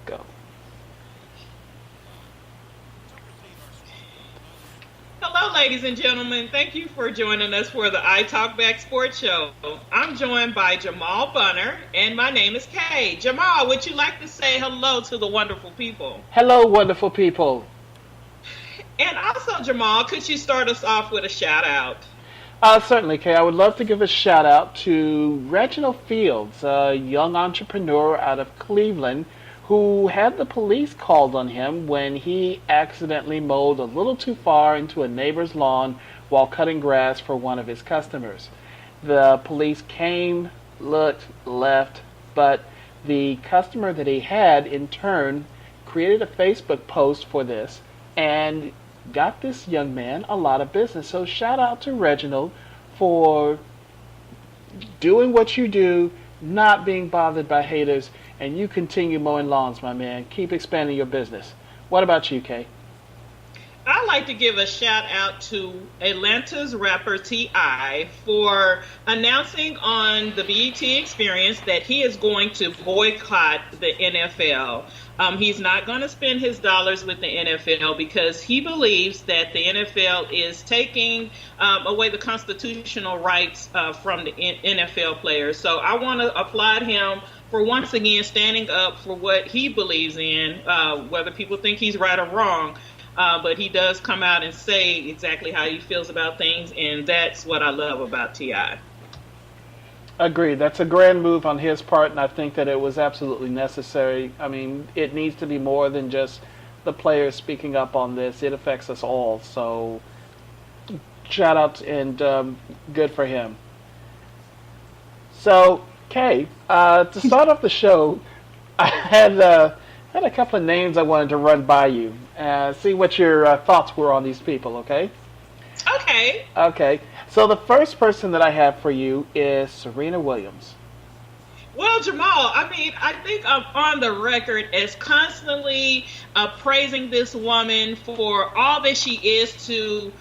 go. Hello, ladies and gentlemen. Thank you for joining us for the I Talk Back Sports Show. I'm joined by Jamal Bunner, and my name is Kay. Jamal, would you like to say hello to the wonderful people? Hello, wonderful people. And also, Jamal, could you start us off with a shout out? Certainly, Kay. I would love to give a shout out to Reginald Fields, a young entrepreneur out of Cleveland who had the police called on him when he accidentally mowed a little too far into a neighbor's lawn while cutting grass for one of his customers. The police came, looked, left, but the customer that he had in turn created a Facebook post for this and got this young man a lot of business. So shout out to Reginald for doing what you do, not being bothered by haters, and you continue mowing lawns, my man. Keep expanding your business. What about you, Kay? I'd like to give a shout out to Atlanta's rapper T.I. for announcing on the BET Experience that he is going to boycott the NFL. He's not going to spend his dollars with the NFL because he believes that the NFL is taking away the constitutional rights from the NFL players. So I want to applaud him for once again standing up for what he believes in, whether people think he's right or wrong. But he does come out and say exactly how he feels about things, and that's what I love about T.I. Agreed. That's a grand move on his part, and I think that it was absolutely necessary. I mean, it needs to be more than just the players speaking up on this. It affects us all. So, shout out and good for him. So, Kay, to start off the show, I had a couple of names I wanted to run by you. See what your thoughts were on these people, okay? Okay. Okay. So the first person that I have for you is Serena Williams. Well, Jamal, I mean, I think I'm on the record as constantly praising this woman for all that she is to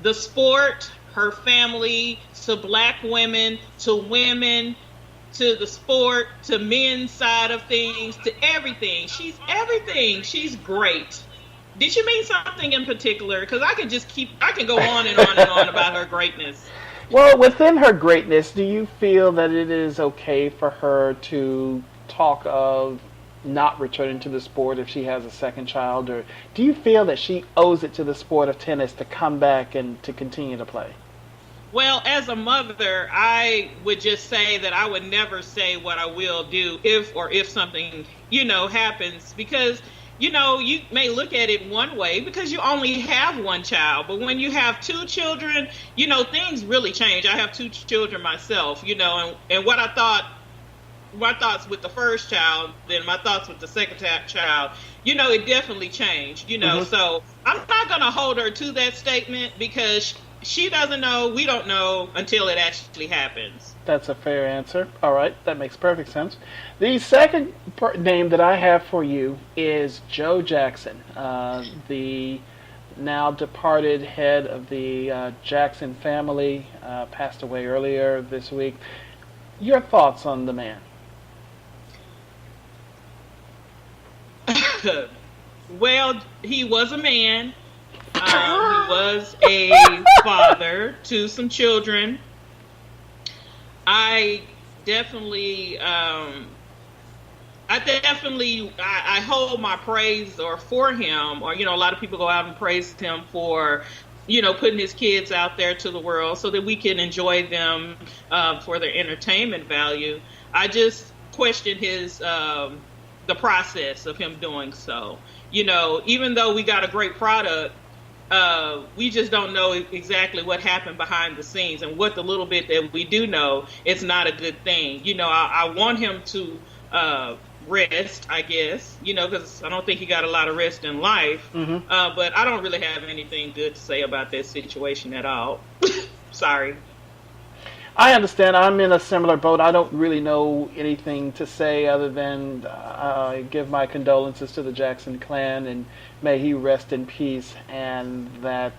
the sport, her family, to black women, to the sport, to men's side of things, to everything. She's everything. She's great. Did you mean something in particular? Because I can go on and on and on about her greatness. Well, within her greatness, do you feel that it is okay for her to talk of not returning to the sport if she has a second child? Or do you feel that she owes it to the sport of tennis to come back and to continue to play? Well, as a mother, I would just say that I would never say what I will do if something, happens because you may look at it one way because you only have one child. But when you have two children, things really change. I have two children myself, and my thoughts with the first child, then my thoughts with the second child, it definitely changed, Mm-hmm. So I'm not going to hold her to that statement because she doesn't know, we don't know until it actually happens. That's a fair answer. All right, that makes perfect sense. The second name that I have for you is Joe Jackson, the now departed head of the Jackson family, passed away earlier this week. Your thoughts on the man? Well, he was a man. He was a father to some children. I definitely, I hold my praise or for him, or a lot of people go out and praise him for, putting his kids out there to the world so that we can enjoy them for their entertainment value. I just question the process of him doing so. Even though we got a great product, we just don't know exactly what happened behind the scenes, and what the little bit that we do know, it's not a good thing. I want him to rest, I guess, because I don't think he got a lot of rest in life. Mm-hmm. But I don't really have anything good to say about that situation at all. Sorry. I understand. I'm in a similar boat. I don't really know anything to say other than give my condolences to the Jackson clan and may he rest in peace. And that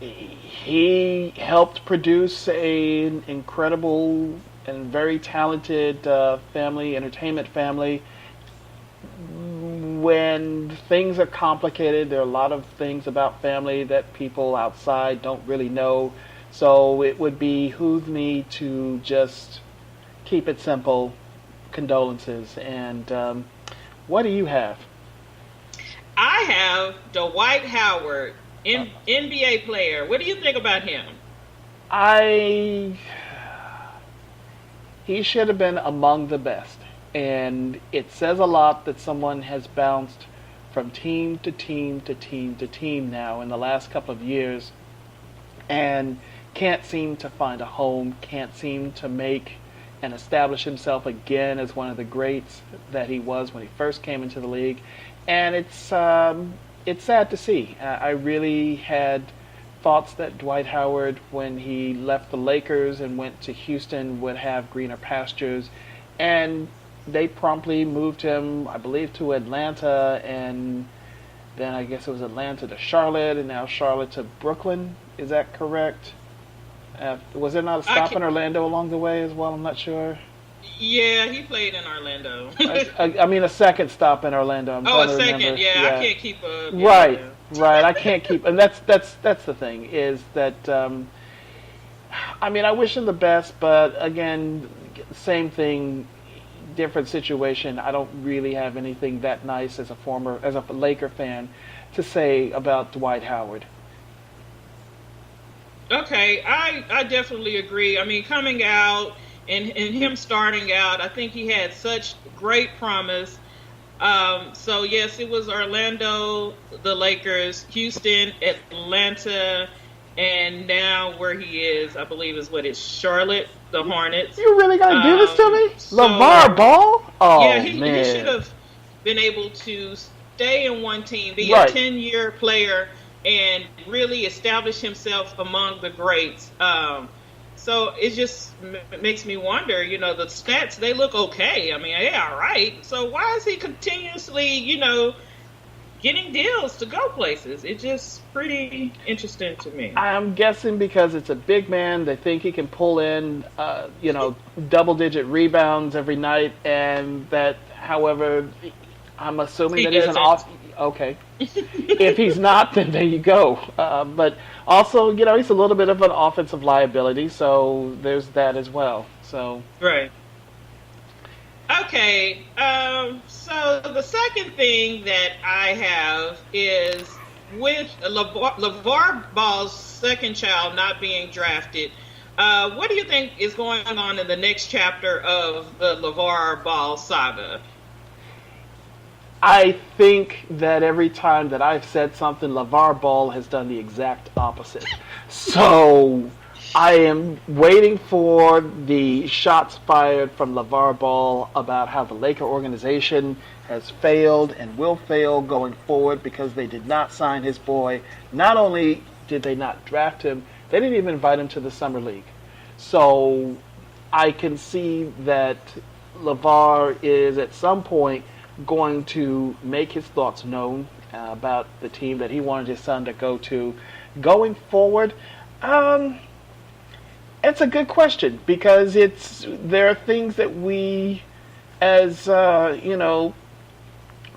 he helped produce an incredible and very talented entertainment family. when things are complicated, there are a lot of things about family that people outside don't really know. So it would behoove me to just keep it simple. Condolences. And what do you have? I have Dwight Howard, NBA player. What do you think about him? I He should have been among the best. And it says a lot that someone has bounced from team to team to team to team now in the last couple of years and can't seem to find a home, can't seem to make and establish himself again as one of the greats that he was when he first came into the league. And it's sad to see. I really had thoughts that Dwight Howard, when he left the Lakers and went to Houston, would have greener pastures. And they promptly moved him, I believe, to Atlanta, and then I guess it was Atlanta to Charlotte, and now Charlotte to Brooklyn. Is that correct? Was there not a stop in Orlando along the way as well? I'm not sure. Yeah, he played in Orlando. I mean, a second stop in Orlando. A second. Yeah, I can't keep a. Yeah, right, yeah. right. I can't keep, and that's the thing is that. I mean, I wish him the best, but again, same thing, different situation. I don't really have anything that nice as a Laker fan to say about Dwight Howard. Okay, I definitely agree. I mean, coming out and him starting out, I think he had such great promise. So yes, it was Orlando, the Lakers, Houston, Atlanta, and now where he is, I believe is Charlotte, the Hornets. You really gonna do this to me? LeVar Ball? Oh, yeah, he man. should have been able to stay in one team, be right. a 10-year player, and really establish himself among the greats. So it just makes me wonder, the stats, they look okay. I mean, they're all right. So why is he continuously, getting deals to go places? It's just pretty interesting to me. I'm guessing because it's a big man, they think he can pull in, double-digit rebounds every night, and that, however, I'm assuming that he's an off. Okay. If he's not, then there you go. But also, he's a little bit of an offensive liability, so there's that as well. So right. Okay. So the second thing that I have is with LeVar Ball's second child not being drafted. What do you think is going on in the next chapter of the LeVar Ball saga? I think that every time that I've said something, LeVar Ball has done the exact opposite. So I am waiting for the shots fired from LeVar Ball about how the Laker organization has failed and will fail going forward because they did not sign his boy. Not only did they not draft him, they didn't even invite him to the Summer League. So I can see that LeVar is at some point going to make his thoughts known about the team that he wanted his son to go to. Going forward, it's a good question because there are things that we, as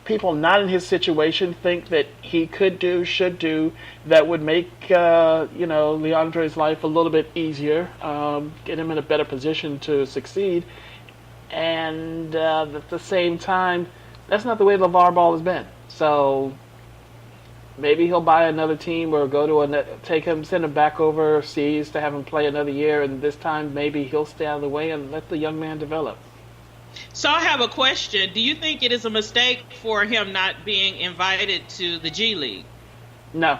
people not in his situation, think that he could do, should do, that would make Leandre's life a little bit easier, get him in a better position to succeed, and at the same time, that's not the way LeVar Ball has been. So maybe he'll buy another team or send him back overseas to have him play another year, and this time maybe he'll stay out of the way and let the young man develop. So I have a question. Do you think it is a mistake for him not being invited to the G League? No.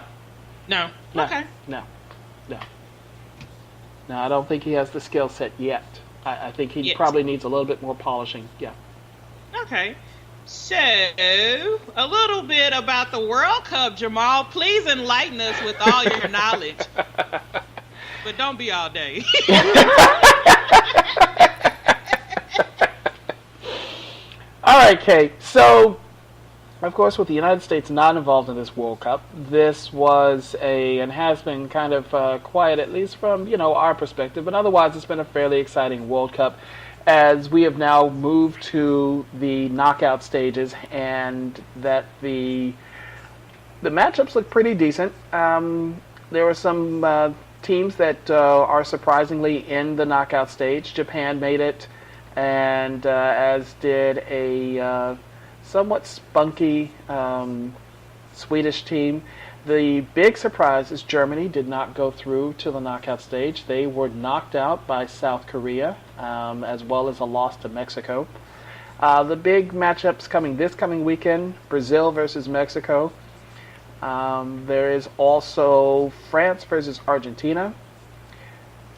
No? No. Okay. No, I don't think he has the skill set yet. I think he probably needs a little bit more polishing. Yeah. Okay. So, a little bit about the World Cup, Jamal. Please enlighten us with all your knowledge. But don't be all day. All right, Kate. So, of course, with the United States not involved in this World Cup, this was and has been kind of quiet, at least from, our perspective. But otherwise, it's been a fairly exciting World Cup. as we have now moved to the knockout stages, and that the matchups look pretty decent. There were some teams that are surprisingly in the knockout stage. Japan made it, and as did a somewhat spunky Swedish team. The big surprise is Germany did not go through to the knockout stage. They were knocked out by South Korea, as well as a loss to Mexico. The big matchups this coming weekend, Brazil versus Mexico. There is also France versus Argentina.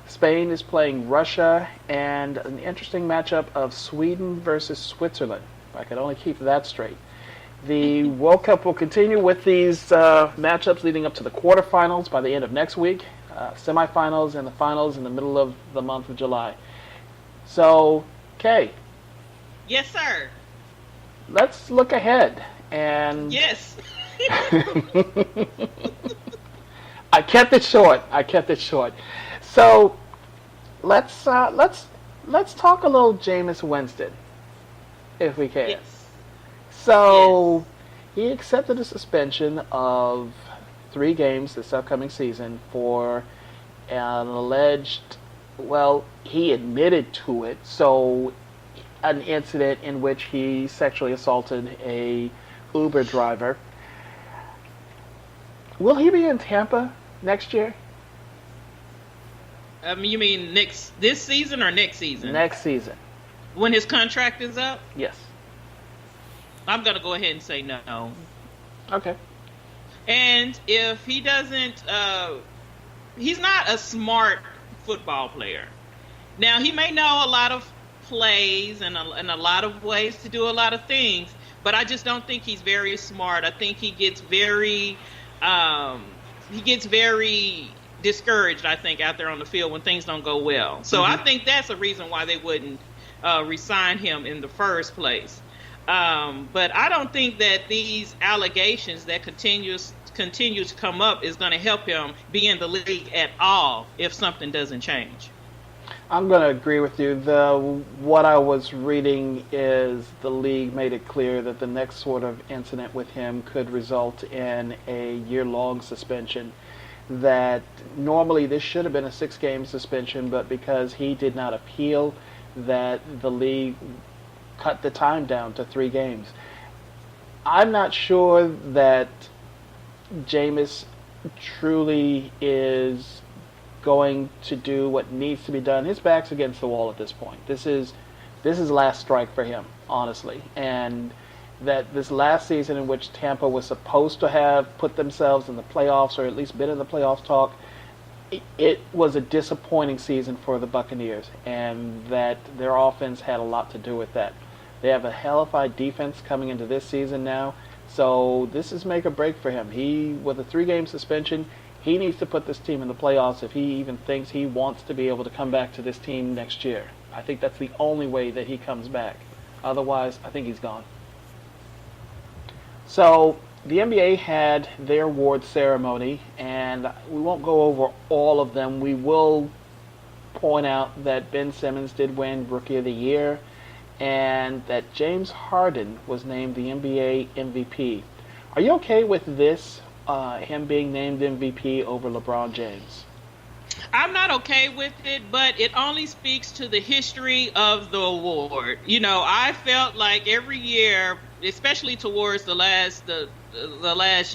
Spain is playing Russia, and an interesting matchup of Sweden versus Switzerland. If I could only keep that straight. The World Cup will continue with these matchups leading up to the quarterfinals by the end of next week, semifinals, and the finals in the middle of the month of July. So, Kay. Yes, sir. Let's look ahead. And yes. I kept it short. So, let's talk a little Jameis Winston, if we can. Yes. So, he accepted a suspension of 3 games this upcoming season for an alleged, well, he admitted to it, so an incident in which he sexually assaulted a Uber driver. Will he be in Tampa next year? You mean this season or next season? Next season. When his contract is up? Yes. I'm going to go ahead and say no. Okay. And if he doesn't, he's not a smart football player. Now, he may know a lot of plays and a lot of ways to do a lot of things, but I just don't think he's very smart. I think he gets very discouraged, I think, out there on the field when things don't go well. So I think that's a reason why they wouldn't re-sign him in the first place. But I don't think that these allegations that continue to come up is going to help him be in the league at all if something doesn't change. I'm going to agree with you. What I was reading is the league made it clear that the next sort of incident with him could result in a year-long suspension. That normally this should have been a 6-game suspension, but because he did not appeal, that the league cut the time down to 3 games. I'm not sure that Jameis truly is going to do what needs to be done. His back's against the wall at this point. This is last strike for him, honestly. And that this last season in which Tampa was supposed to have put themselves in the playoffs or at least been in the playoffs talk, it was a disappointing season for the Buccaneers, and that their offense had a lot to do with that. They have a hellified defense coming into this season now, so this is make or break for him. With a 3-game suspension, he needs to put this team in the playoffs if he even thinks he wants to be able to come back to this team next year. I think that's the only way that he comes back. Otherwise, I think he's gone. So, the NBA had their award ceremony, and we won't go over all of them. We will point out that Ben Simmons did win Rookie of the Year, and that James Harden was named the NBA MVP. Are you okay with this, him being named MVP over LeBron James? I'm not okay with it, but it only speaks to the history of the award. I felt like every year, especially towards the last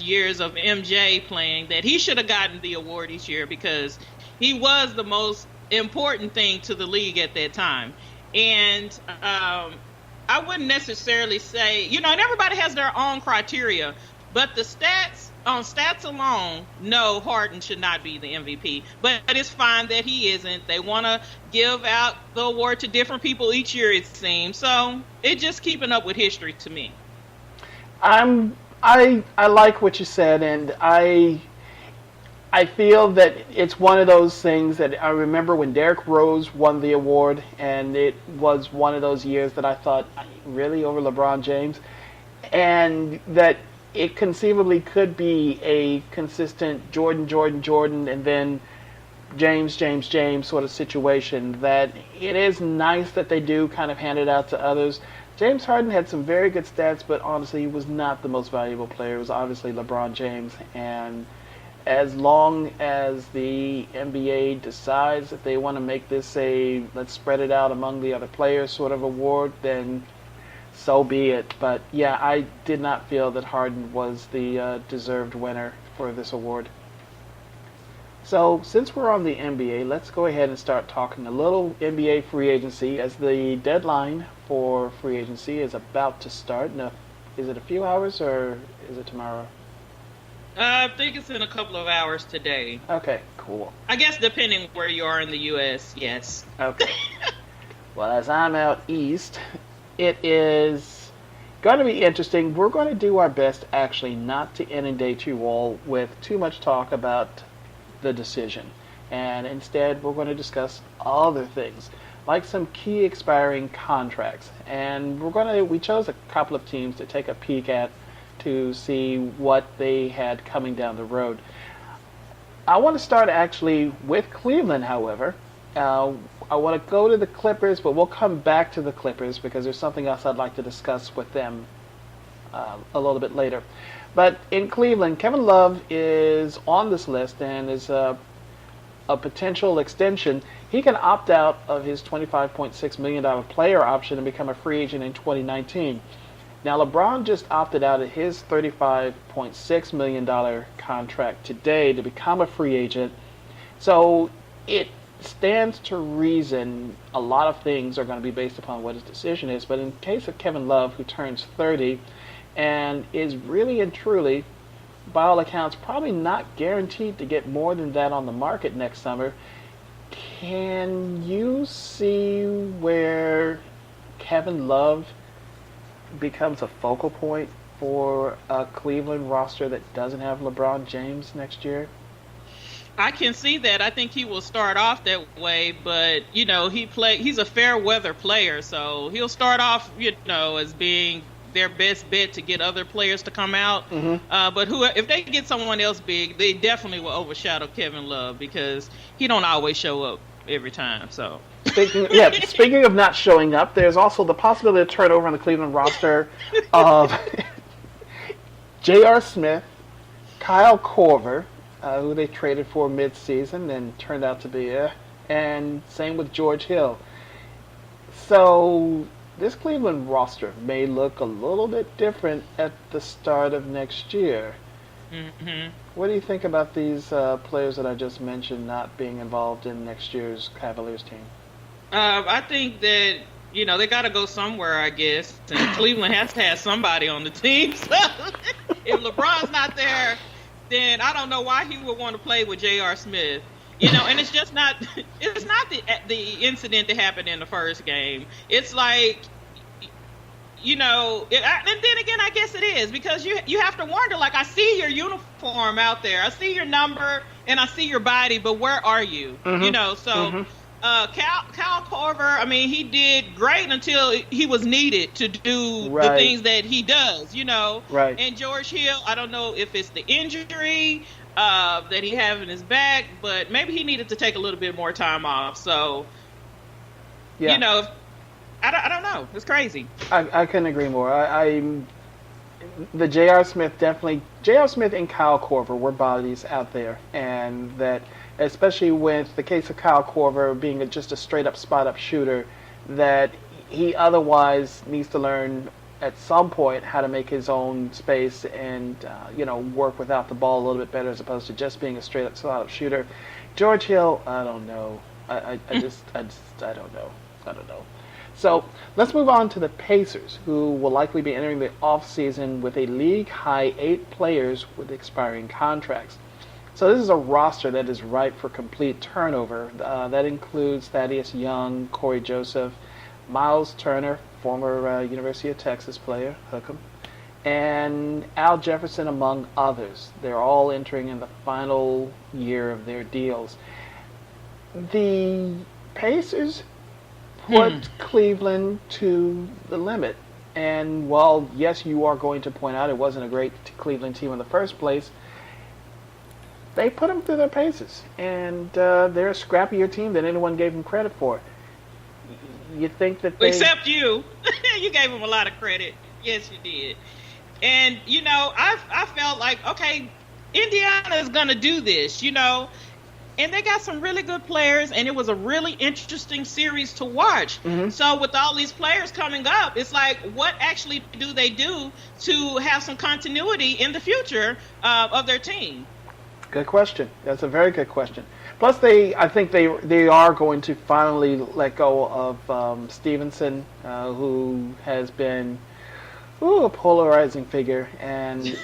years of MJ playing, that he should have gotten the award each year because he was the most important thing to the league at that time. And I wouldn't necessarily say, and everybody has their own criteria, but the stats alone, no, Harden should not be the MVP. But it's fine that he isn't. They want to give out the award to different people each year, it seems. So it's just keeping up with history to me. I like what you said, and I feel that it's one of those things that I remember when Derrick Rose won the award, and it was one of those years that I thought, really, over LeBron James? And that it conceivably could be a consistent Jordan, and then James sort of situation that it is nice that they do kind of hand it out to others. James Harden had some very good stats, but honestly, he was not the most valuable player. It was obviously LeBron James. And as long as the NBA decides that they want to make this a let's spread it out among the other players sort of award, then so be it. But yeah, I did not feel that Harden was the deserved winner for this award. So since we're on the NBA, let's go ahead and start talking a little NBA free agency as the deadline for free agency is about to start. Now, is it a few hours or is it tomorrow? I think it's in a couple of hours today. Okay, cool. I guess depending where you are in the U.S., yes. Okay. Well, as I'm out east, it is going to be interesting. We're going to do our best actually not to inundate you all with too much talk about the decision. And instead, we're going to discuss other things, like some key expiring contracts. And we chose a couple of teams to take a peek at to see what they had coming down the road. I want to start actually with Cleveland, however. I want to go to the Clippers, but we'll come back to the Clippers because there's something else I'd like to discuss with them a little bit later. But in Cleveland, Kevin Love is on this list and is a potential extension. He can opt out of his $25.6 million player option and become a free agent in 2019. Now, LeBron just opted out of his $35.6 million contract today to become a free agent. So it stands to reason a lot of things are going to be based upon what his decision is. But in case of Kevin Love, who turns 30 and is really and truly, by all accounts, probably not guaranteed to get more than that on the market next summer, can you see where Kevin Love becomes a focal point for a Cleveland roster that doesn't have LeBron James next year? I can see that. I think he will start off that way, but he's a fair weather player, so he'll start off, as being their best bet to get other players to come out. Mm-hmm. But if they get someone else big, they definitely will overshadow Kevin Love because he don't always show up every time. So speaking of not showing up, there's also the possibility of turnover on the Cleveland roster of J.R. Smith, Kyle Korver, who they traded for mid-season and turned out to be and same with George Hill. So this Cleveland roster may look a little bit different at the start of next year. Mm-hmm. What do you think about these players that I just mentioned not being involved in next year's Cavaliers team? I think that, they got to go somewhere, I guess. And Cleveland has to have somebody on the team. So if LeBron's not there, then I don't know why he would want to play with J.R. Smith. And it's just not. It's not the incident that happened in the first game. It's like, and then again, I guess it is because you have to wonder. Like, I see your uniform out there, I see your number, and I see your body, but where are you? Mm-hmm. So. Mm-hmm. Kyle Korver, I mean, he did great until he was needed to do the things that he does, Right. And George Hill, I don't know if it's the injury that he has in his back, but maybe he needed to take a little bit more time off. So, I don't know. It's crazy. I couldn't agree more. The J.R. Smith and Kyle Korver were bodies out there, and that, especially with the case of Kyle Korver being just a straight-up spot-up shooter, that he otherwise needs to learn at some point how to make his own space and work without the ball a little bit better as opposed to just being a straight-up spot-up shooter. George Hill, I don't know. I don't know. I don't know. So let's move on to the Pacers, who will likely be entering the offseason with a league-high 8 players with expiring contracts. So this is a roster that is ripe for complete turnover. That includes Thaddeus Young, Corey Joseph, Miles Turner, former University of Texas player, Hook'em, and Al Jefferson, among others. They're all entering in the final year of their deals. The Pacers put Cleveland to the limit. And while, yes, you are going to point out it wasn't a great Cleveland team in the first place, they put them through their paces, and they're a scrappier team than anyone gave them credit for. You think that they... Except you. You gave them a lot of credit. Yes, you did. And, I felt like, okay, Indiana is going to do this, and they got some really good players, and it was a really interesting series to watch. Mm-hmm. So with all these players coming up, it's like, what actually do they do to have some continuity in the future of their team? Good question. That's a very good question. Plus, I think they are going to finally let go of Stevenson, who has been a polarizing figure, and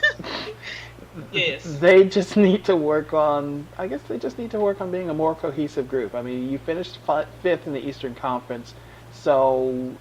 yes, they just need to work on. I guess they just need to work on being a more cohesive group. I mean, you finished fifth in the Eastern Conference, so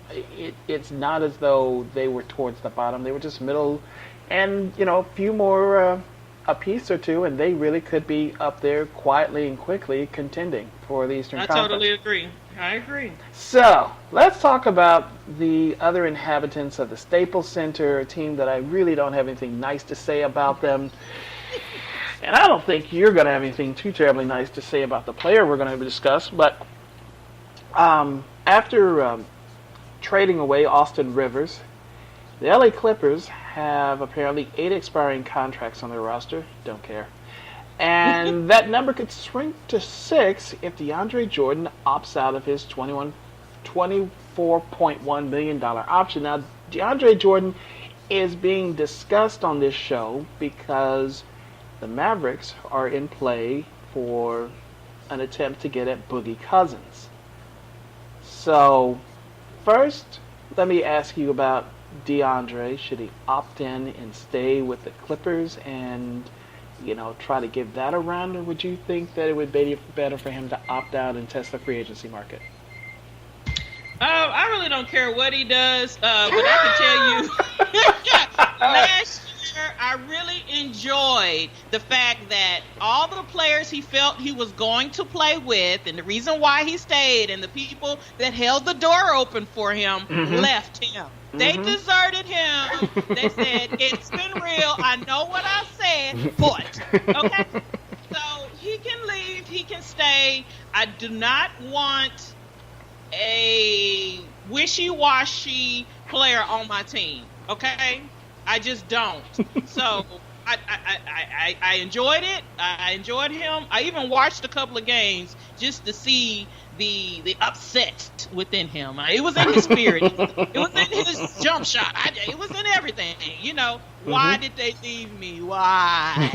it's not as though they were towards the bottom. They were just middle, and a few more. A piece or two, and they really could be up there quietly and quickly contending for the Eastern Conference. I totally agree. I agree. So, let's talk about the other inhabitants of the Staples Center, a team that I really don't have anything nice to say about them. And I don't think you're going to have anything too terribly nice to say about the player we're going to discuss, but after trading away Austin Rivers, the LA Clippers have apparently 8 expiring contracts on their roster. Don't care. And that number could shrink to 6 if DeAndre Jordan opts out of his $24.1 million option. Now, DeAndre Jordan is being discussed on this show because the Mavericks are in play for an attempt to get at Boogie Cousins. So, first, let me ask you about DeAndre. Should he opt in and stay with the Clippers and, try to give that a run, or would you think that it would be better for him to opt out and test the free agency market? I really don't care what he does, but I can tell you, last year I really enjoyed the fact that all the players he felt he was going to play with, and the reason why he stayed, and the people that held the door open for him left him. They deserted him. They said, it's been real. I know what I said, but, okay? So he can leave. He can stay. I do not want a wishy-washy player on my team, okay? I just don't. So I enjoyed it. I enjoyed him. I even watched a couple of games just to see the upset within him. It was in his spirit. It was in his jump shot. It was in everything. Why did they leave me? Why?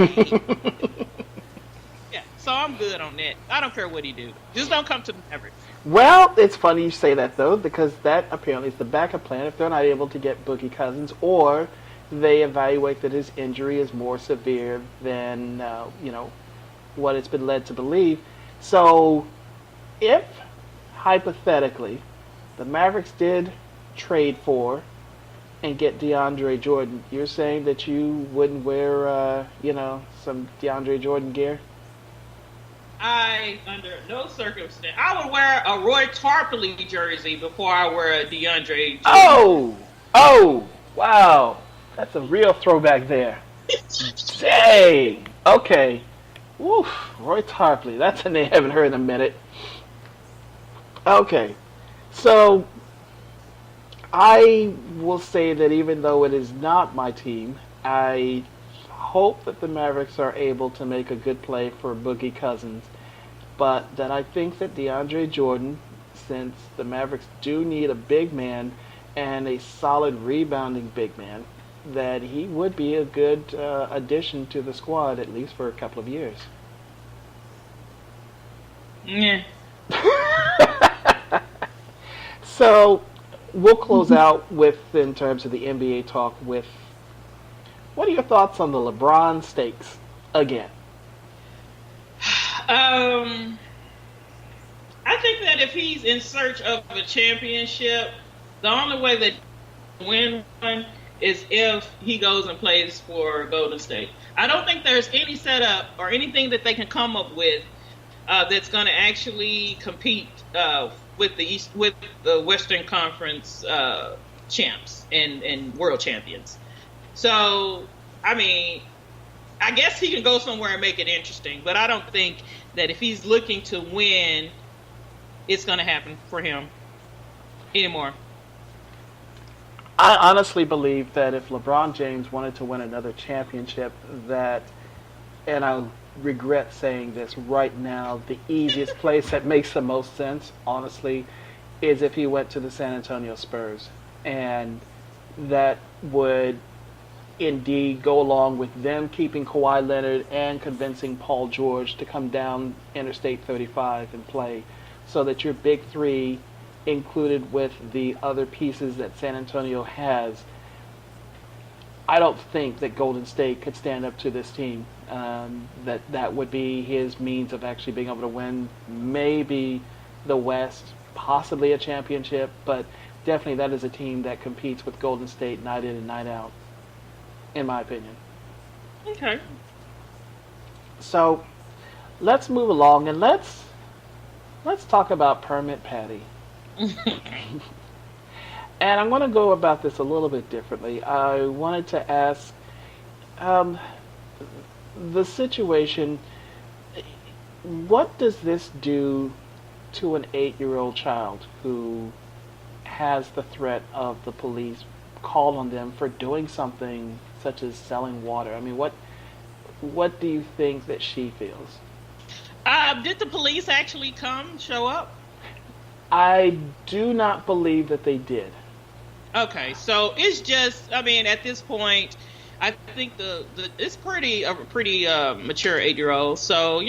Yeah, so I'm good on that. I don't care what he do. Just don't come to Mavericks. Well, it's funny you say that, though, because that apparently is the backup plan if they're not able to get Boogie Cousins, or they evaluate that his injury is more severe than, what it's been led to believe. So, if, hypothetically, the Mavericks did trade for and get DeAndre Jordan, you're saying that you wouldn't wear, some DeAndre Jordan gear? I, under no circumstance, I would wear a Roy Tarpley jersey before I wear a DeAndre Jordan. Oh, wow. That's a real throwback there. Dang. Okay. Woof. Roy Tarpley. That's a name I haven't heard in a minute. Okay. So, I will say that even though it is not my team, I hope that the Mavericks are able to make a good play for Boogie Cousins, but that I think that DeAndre Jordan, since the Mavericks do need a big man and a solid rebounding big man, that he would be a good addition to the squad, at least for a couple of years. Yeah. So, we'll close out with, in terms of the NBA talk, with what are your thoughts on the LeBron stakes again? I think that if he's in search of a championship, the only way that he win one is if he goes and plays for Golden State. I don't think there's any setup or anything that they can come up with that's going to actually compete with the Western Conference champs and world champions. So, I mean, I guess he can go somewhere and make it interesting, but I don't think that if he's looking to win, it's going to happen for him anymore. I honestly believe that if LeBron James wanted to win another championship, that, and I regret saying this right now, the easiest place that makes the most sense, honestly, is if he went to the San Antonio Spurs. And that would indeed go along with them keeping Kawhi Leonard and convincing Paul George to come down Interstate 35 and play, so that your big three, included with the other pieces that San Antonio has, I don't think that Golden State could stand up to this team. That would be his means of actually being able to win maybe the West, possibly a championship, but definitely that is a team that competes with Golden State night in and night out, in my opinion. Okay. So let's move along and let's talk about Permit Patty. And I'm going to go about this a little bit differently. I wanted to ask um, the situation. What does this do to an 8-year-old child who has the threat of the police call on them for doing something such as selling water? I mean, what do you think that she feels? Did the police actually come, show up? I do not believe that they did. Okay, so it's just, I mean, at this point, I think it's pretty mature 8-year-old. So,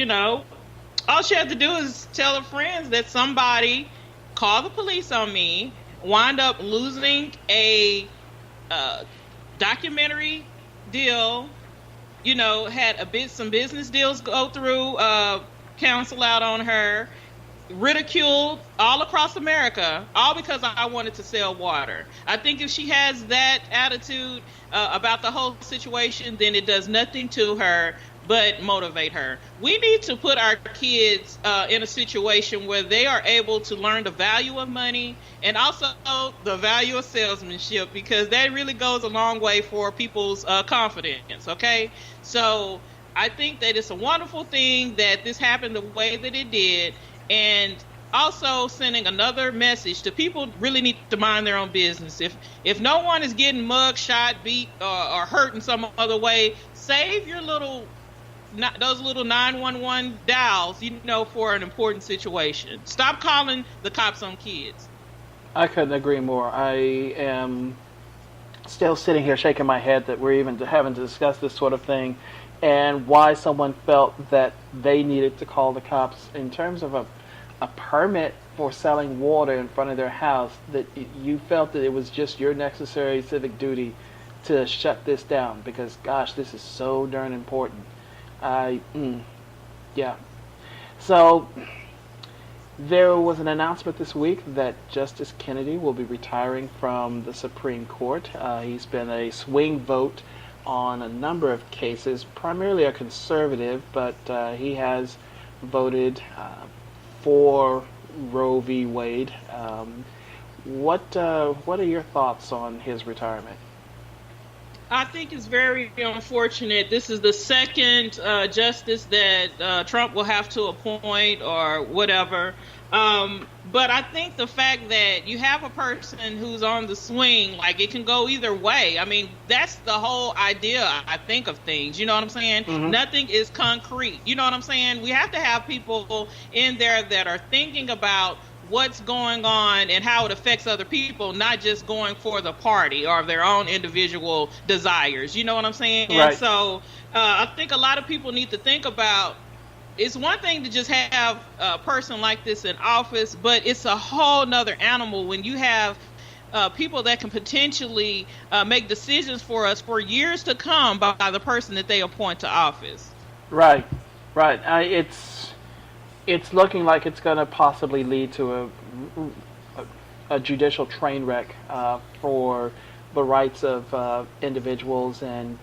all she had to do is tell her friends that somebody called the police on me, wound up losing a documentary deal, had some business deals go through, cancel out on her, ridiculed all across America, all because I wanted to sell water. I think if she has that attitude about the whole situation, then it does nothing to her but motivate her. We need to put our kids in a situation where they are able to learn the value of money and also the value of salesmanship, because that really goes a long way for people's confidence, okay? So I think that it's a wonderful thing that this happened the way that it did, and also sending another message to people really need to mind their own business. If no one is getting mugged, shot, beat, or hurt in some other way, save your those little 911 dials, for an important situation. Stop calling the cops on kids. I couldn't agree more. I am still sitting here shaking my head that we're even having to discuss this sort of thing, and why someone felt that they needed to call the cops in terms of a permit for selling water in front of their house, that you felt that it was just your necessary civic duty to shut this down because, gosh, this is so darn important. Yeah. So there was an announcement this week that Justice Kennedy will be retiring from the Supreme Court. He's been a swing vote on a number of cases, primarily a conservative, but he has voted for Roe v. Wade. What are your thoughts on his retirement? I think it's very unfortunate. This is the second justice that Trump will have to appoint or whatever. But I think the fact that you have a person who's on the swing, like, it can go either way. I mean, that's the whole idea, I think, of things. You know what I'm saying? Mm-hmm. Nothing is concrete. You know what I'm saying? We have to have people in there that are thinking about what's going on and how it affects other people, not just going for the party or their own individual desires. You know what I'm saying? Right. And so I think a lot of people need to think about, it's one thing to just have a person like this in office, but it's a whole nother animal when you have people that can potentially make decisions for us for years to come by the person that they appoint to office. Right. It's looking like it's going to possibly lead to a judicial train wreck for the rights of individuals, and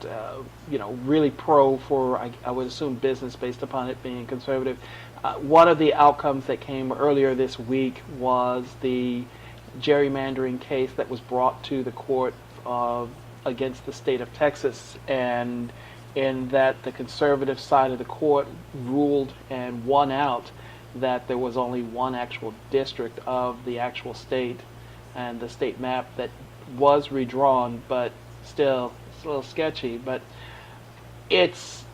really pro for, I would assume, business based upon it being conservative. One of the outcomes that came earlier this week was the gerrymandering case that was brought to the court against the state of Texas, and in that the conservative side of the court ruled and won out that there was only one actual district of the actual state and the state map that was redrawn, but still it's a little sketchy. But it's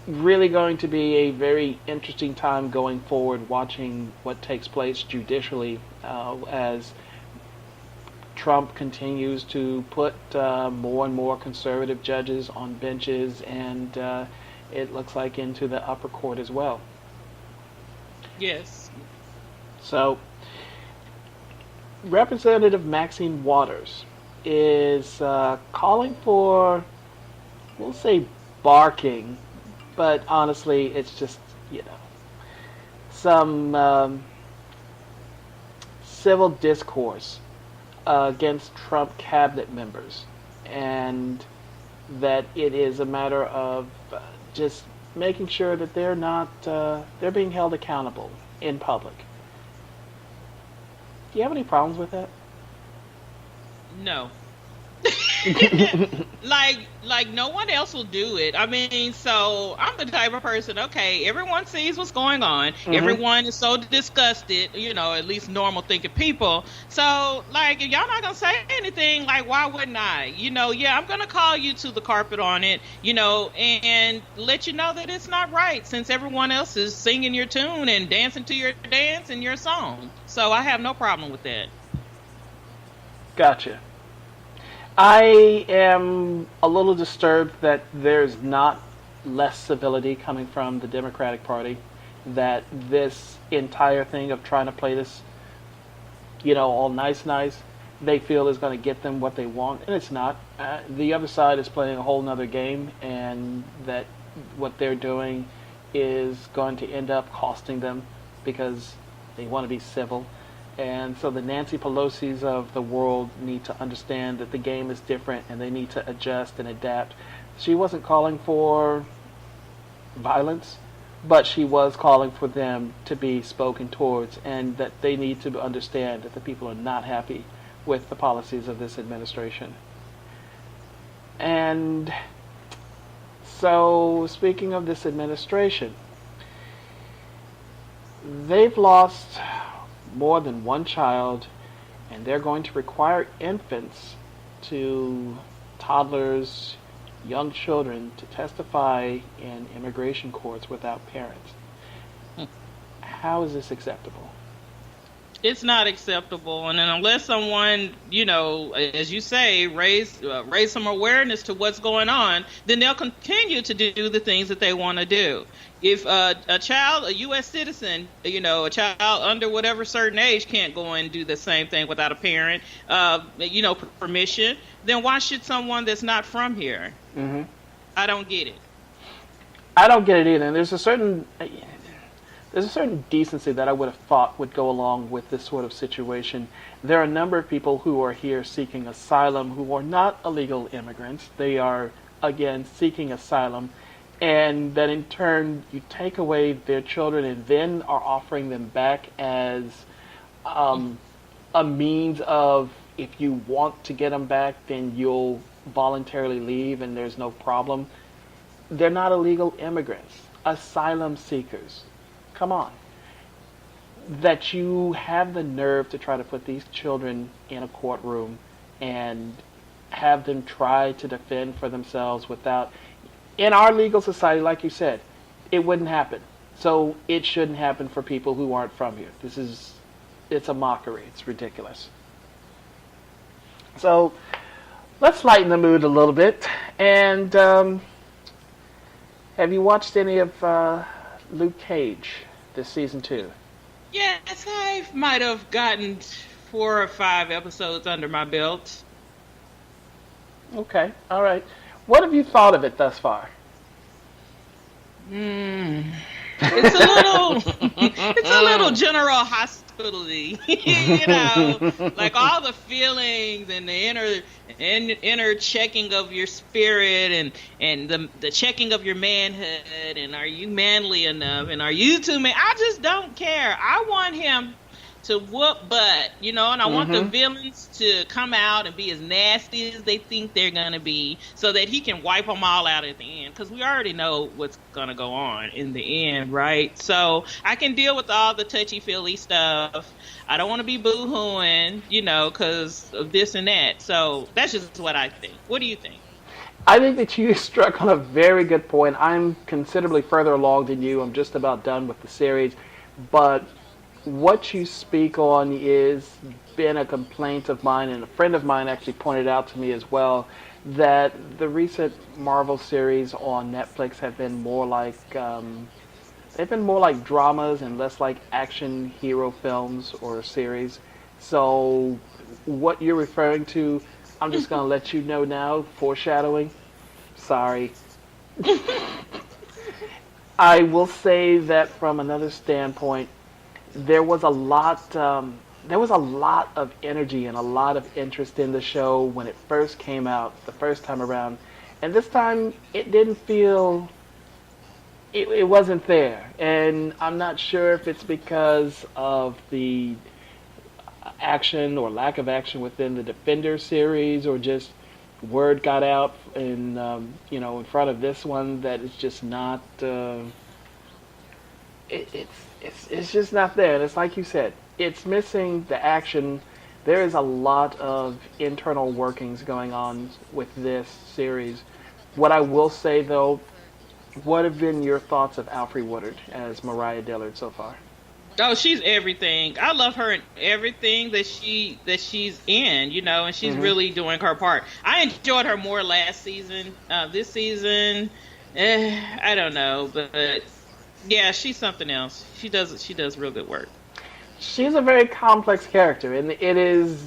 really going to be a very interesting time going forward watching what takes place judicially as Trump continues to put more and more conservative judges on benches, and it looks like into the upper court as well. Yes. So, Representative Maxine Waters is calling for, we'll say, barking, but honestly, it's just, some civil discourse against Trump cabinet members, and that it is a matter of just making sure that they're being held accountable in public. Do you have any problems with that? No. like no one else will do it. I mean, so I'm the type of person, okay, everyone sees what's going on. Mm-hmm. Everyone is so disgusted, at least normal thinking people. So, if y'all not going to say anything, why wouldn't I? I'm going to call you to the carpet on it, and let you know that it's not right since everyone else is singing your tune and dancing to your dance and your song. So I have no problem with that. Gotcha. I am a little disturbed that there's not less civility coming from the Democratic Party, that this entire thing of trying to play this, all nice, they feel is going to get them what they want, and it's not. The other side is playing a whole nother game, and that what they're doing is going to end up costing them because they want to be civil. And so the Nancy Pelosi's of the world need to understand that the game is different and they need to adjust and adapt. She wasn't calling for violence, but she was calling for them to be spoken towards, and that they need to understand that the people are not happy with the policies of this administration. And so, speaking of this administration, they've lost more than one child, and they're going to require infants to toddlers, young children, to testify in immigration courts without parents. How is this acceptable? It's not acceptable, and unless someone, as you say, raise some awareness to what's going on, then they'll continue to do the things that they want to do. If a child, a U.S. citizen, a child under whatever certain age can't go and do the same thing without a parent, permission, then why should someone that's not from here? Mm-hmm. I don't get it. I don't get it either. And there's a certain decency that I would have thought would go along with this sort of situation. There are a number of people who are here seeking asylum who are not illegal immigrants. They are, again, seeking asylum. And that in turn, you take away their children and then are offering them back as a means of, if you want to get them back, then you'll voluntarily leave and there's no problem. They're not illegal immigrants. Asylum seekers. Come on. That you have the nerve to try to put these children in a courtroom and have them try to defend for themselves without... In our legal society, like you said, it wouldn't happen. So it shouldn't happen for people who aren't from here. It's a mockery. It's ridiculous. So let's lighten the mood a little bit. And have you watched any of Luke Cage this season 2? Yes, I might have gotten 4 or 5 episodes under my belt. Okay, all right. What have you thought of it thus far? It's a little general hospitality, like all the feelings and the inner checking of your spirit and the checking of your manhood, and are you manly enough, and are you too man? I just don't care. I want him to whoop butt, and I want the Mm-hmm. villains to come out and be as nasty as they think they're gonna be, so that he can wipe them all out at the end. Because we already know what's gonna go on in the end, right? So I can deal with all the touchy feely stuff. I don't want to be boo-hooing, because of this and that. So that's just what I think. What do you think? I think that you struck on a very good point. I'm considerably further along than you. I'm just about done with the series. But what you speak on is been a complaint of mine, and a friend of mine actually pointed out to me as well, that the recent Marvel series on Netflix have been more like they've been more like dramas and less like action hero films or series. So what you're referring to, I'm just going to let you know now, foreshadowing. Sorry. I will say that from another standpoint, there was a lot. There was a lot of energy and a lot of interest in the show when it first came out the first time around, and this time it didn't feel. It wasn't there, and I'm not sure if it's because of the action or lack of action within the Defender series, or just word got out in in front of this one that it's just not. It's just not there. And it's like you said, it's missing the action. There is a lot of internal workings going on with this series. What I will say though, what have been your thoughts of Alfre Woodard as Mariah Dillard so far? Oh, she's everything. I love her in everything that she's in, and she's Hmm. really doing her part. I enjoyed her more last season. This season, I don't know, but yeah, she's something else. She does real good work. She's a very complex character, and it is.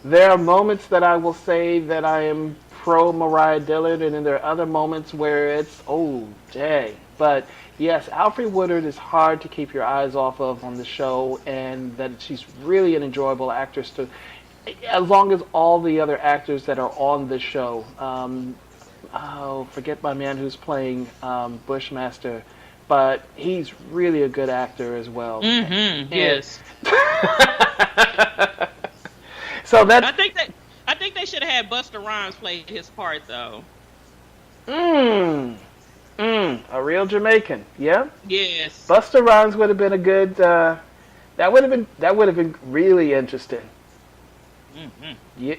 There are moments that I will say that I am pro Mariah Dillard, and then there are other moments where it's oh dang. But yes, Alfre Woodard is hard to keep your eyes off of on the show, and that she's really an enjoyable actress to, as long as all the other actors that are on the show. Oh, forget my man who's playing Bushmaster, but he's really a good actor as well. Mm-hmm. And Yes. so that's I think that I think they should have had Busta Rhymes play his part though. mm, a real Jamaican. Yeah, Yes. Buster Rhymes would have been a good. That would have been really interesting. Mm-hmm. Yeah.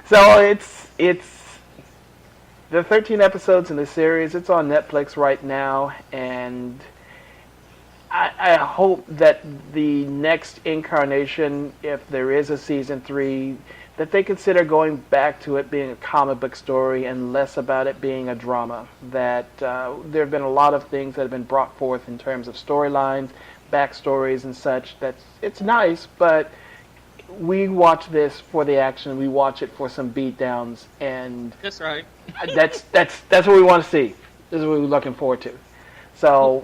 So it's the 13 episodes in the series. It's on Netflix right now, and I hope that the next incarnation, if there is a season 3, that they consider going back to it being a comic book story and less about it being a drama. That there have been a lot of things that have been brought forth in terms of storylines, backstories, and such. That's it's nice, but we watch this for the action. We watch it for some beatdowns, and That's right. that's what we want to see. This is what we're looking forward to. So,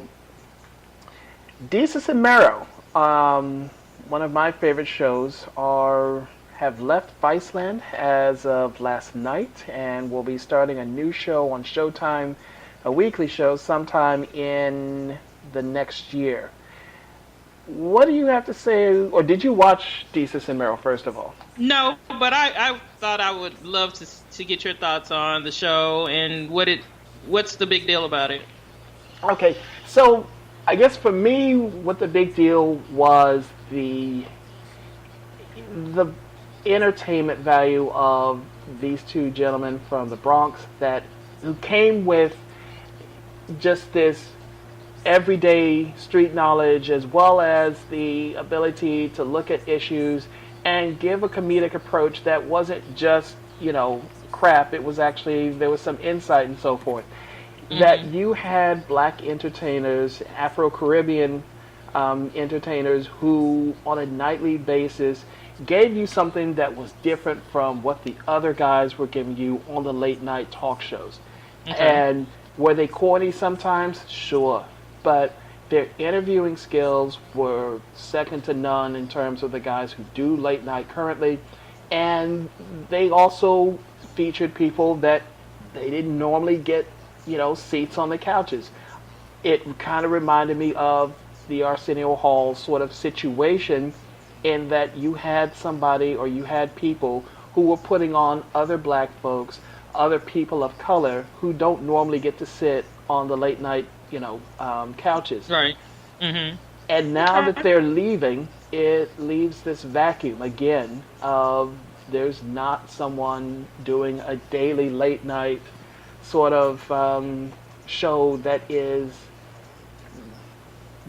Desus and Mero, one of my favorite shows, have left Viceland as of last night, and will be starting a new show on Showtime, a weekly show, sometime in the next year. What do you have to say, or did you watch Desus and Mero first of all? No, but I thought I would love to get your thoughts on the show and what's the big deal about it. Okay, so I guess for me, what the big deal was the entertainment value of these two gentlemen from the Bronx that who came with just this everyday street knowledge, as well as the ability to look at issues and give a comedic approach that wasn't just crap. It was actually, there was some insight and so forth. That Mm-hmm. you had black entertainers, Afro-Caribbean entertainers, who on a nightly basis gave you something that was different from what the other guys were giving you on the late night talk shows. Okay. And were they corny sometimes? Sure. But their interviewing skills were second to none in terms of the guys who do late night currently. And they also featured people that they didn't normally get, seats on the couches. It kind of reminded me of the Arsenio Hall sort of situation, in that you had somebody or you had people who were putting on other black folks, other people of color who don't normally get to sit on the late night, couches. Right. Mhm. And now that they're leaving, it leaves this vacuum again of there's not someone doing a daily late night sort of show that is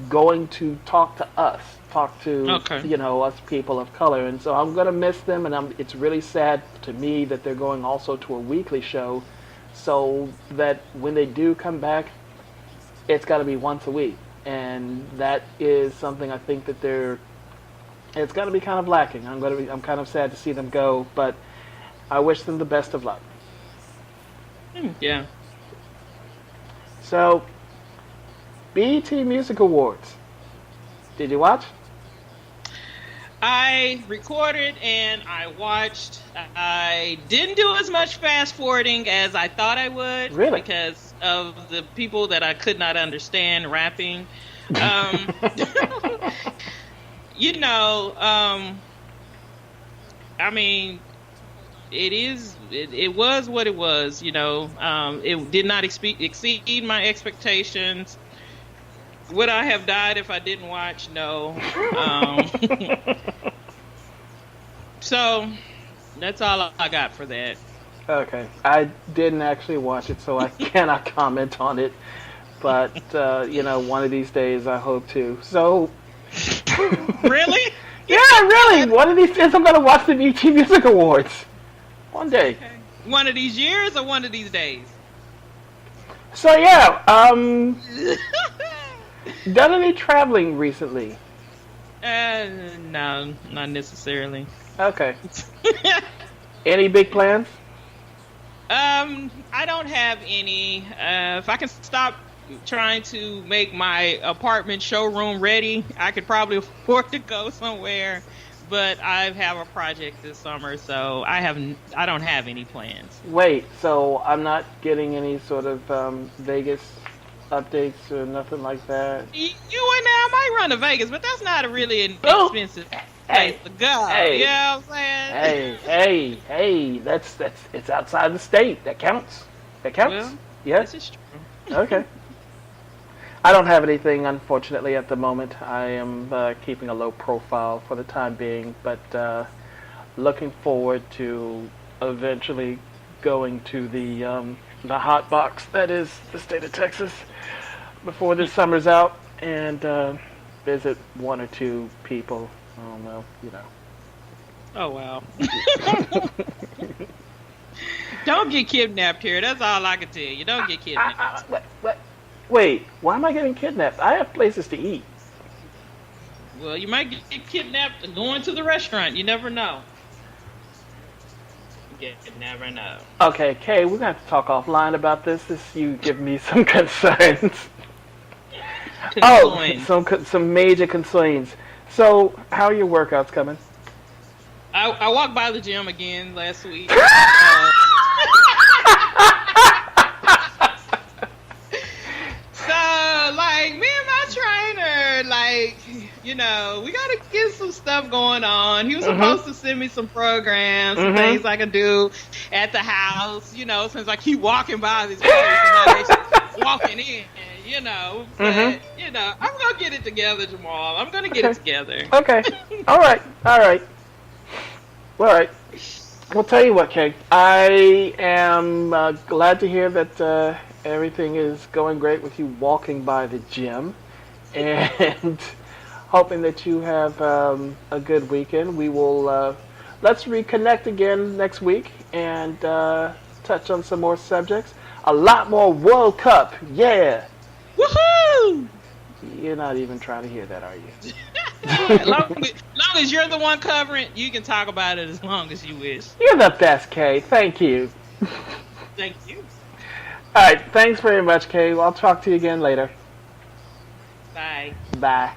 going to talk to us, talk to Okay. us people of color. And so I'm gonna miss them, and it's really sad to me that they're going also to a weekly show, so that when they do come back, it's got to be once a week, and that is something I think that it's got to be kind of lacking. I'm kind of sad to see them go, but I wish them the best of luck. Yeah. So, BET Music Awards. Did you watch? I recorded and I watched. I didn't do as much fast forwarding as I thought I would. Really? Because of the people that I could not understand rapping. Um, I mean, it was what it was, it did not exceed my expectations. Would I have died if I didn't watch? No. So that's all I got for that. Okay, I didn't actually watch it, so I cannot comment on it. But one of these days I hope to. So, Really? yeah, really, one of these days I'm gonna watch the BET Music Awards. One day. Okay. One of these years or one of these days? So yeah, done any traveling recently? No, not necessarily. Okay. Any big plans? I don't have any. If I can stop trying to make my apartment showroom ready, I could probably afford to go somewhere. But I have a project this summer, so I don't have any plans. Wait, so I'm not getting any sort of Vegas updates or nothing like that? You and I might run to Vegas, but that's not a really an expensive place to go. Hey, you know what I'm saying? hey, that's it's outside the state. That counts. That counts. Well, yes. this is true. Okay. I don't have anything, unfortunately, at the moment. I am keeping a low profile for the time being, but looking forward to eventually going to the hot box that is the state of Texas before this summer's out, and visit one or two people. I don't know, Oh, wow. Don't get kidnapped here. That's all I can tell you. Don't get kidnapped. Wait, why am I getting kidnapped? I have places to eat. Well, you might get kidnapped going to the restaurant. You never know. You never know. Okay, Kay, we're going to have to talk offline about this. You give me some concerns. Some major concerns. So, how are your workouts coming? I walked by the gym again last week. Me and my trainer, we gotta get some stuff going on. He was supposed to send me some programs, some things I can do at the house, since I keep walking by this place and not actually walking in, But, I'm gonna get it together, Jamal. I'm gonna get it together. Okay. All right. Well, tell you what, Kay. I am glad to hear that everything is going great with you walking by the gym, and hoping that you have a good weekend. We will let's reconnect again next week and touch on some more subjects. A lot more World Cup, yeah. Woohoo! You're not even trying to hear that, are you? As long as you're the one covering, you can talk about it as long as you wish. You're the best, Kay. Thank you. Thank you. All right. Thanks very much, Kay. I'll talk to you again later. Bye. Bye.